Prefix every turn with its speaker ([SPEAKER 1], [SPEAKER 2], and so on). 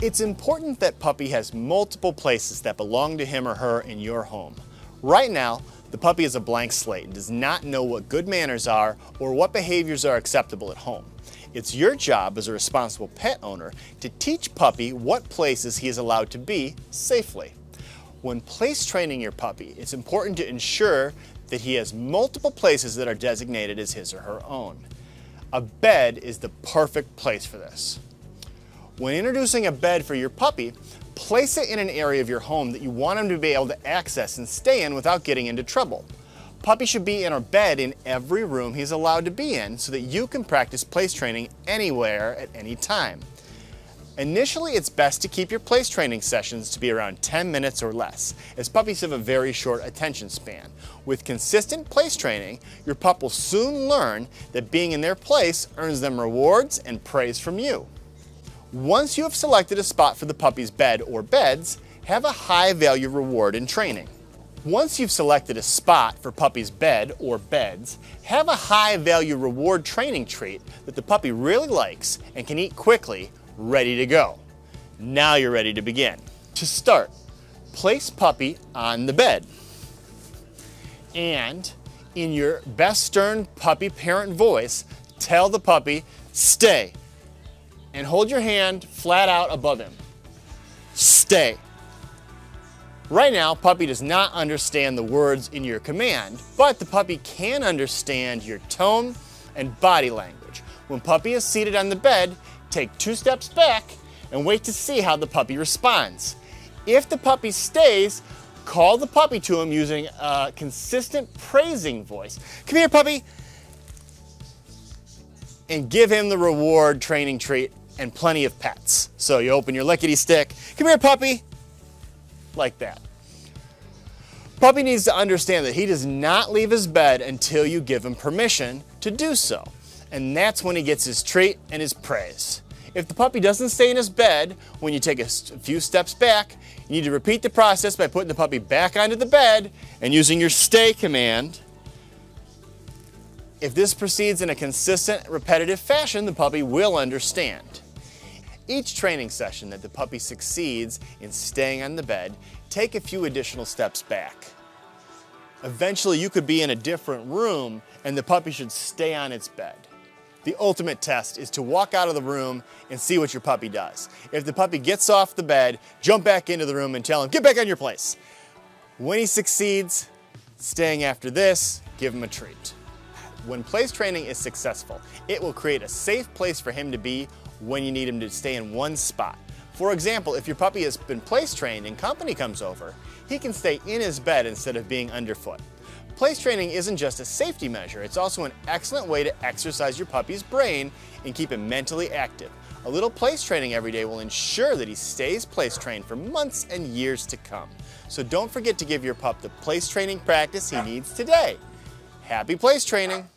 [SPEAKER 1] It's important that puppy has multiple places that belong to him or her in your home. Right now, the puppy is a blank slate and does not know what good manners are or what behaviors are acceptable at home. It's your job as a responsible pet owner to teach puppy what places he is allowed to be safely. When place training your puppy, it's important to ensure that he has multiple places that are designated as his or her own. A bed is the perfect place for this. When introducing a bed for your puppy, place it in an area of your home that you want him to be able to access and stay in without getting into trouble. Puppy should be in a bed in every room he's allowed to be in so that you can practice place training anywhere at any time. Initially, it's best to keep your place training sessions to be around 10 minutes or less, as puppies have a very short attention span. With consistent place training, your pup will soon learn that being in their place earns them rewards and praise from you. Once you have selected a spot for the puppy's bed or beds, have a high-value reward in training. Once you've selected a spot for puppy's bed or beds, have a high-value reward training treat that the puppy really likes and can eat quickly, ready to go. Now you're ready to begin. To start, place puppy on the bed. And in your best stern puppy parent voice, tell the puppy, stay. And hold your hand flat out above him. Stay. Right now, puppy does not understand the words in your command, but the puppy can understand your tone and body language. When puppy is seated on the bed, take 2 steps back and wait to see how the puppy responds. If the puppy stays, call the puppy to him using a consistent praising voice. Come here, puppy. And give him the reward training treat and plenty of pets. So you open your lickety stick. Come here, puppy. Like that. Puppy needs to understand that he does not leave his bed until you give him permission to do so. And that's when he gets his treat and his praise. If the puppy doesn't stay in his bed when you take a few steps back, you need to repeat the process by putting the puppy back onto the bed and using your stay command. If this proceeds in a consistent, repetitive fashion, the puppy will understand. Each training session that the puppy succeeds in staying on the bed, take a few additional steps back. Eventually, you could be in a different room and the puppy should stay on its bed. The ultimate test is to walk out of the room and see what your puppy does. If the puppy gets off the bed, jump back into the room and tell him, get back on your place. When he succeeds, staying after this, give him a treat. When place training is successful, it will create a safe place for him to be when you need him to stay in one spot. For example, if your puppy has been place trained and company comes over, he can stay in his bed instead of being underfoot. Place training isn't just a safety measure, it's also an excellent way to exercise your puppy's brain and keep him mentally active. A little place training every day will ensure that he stays place trained for months and years to come. So don't forget to give your pup the place training practice he needs today. Happy place training!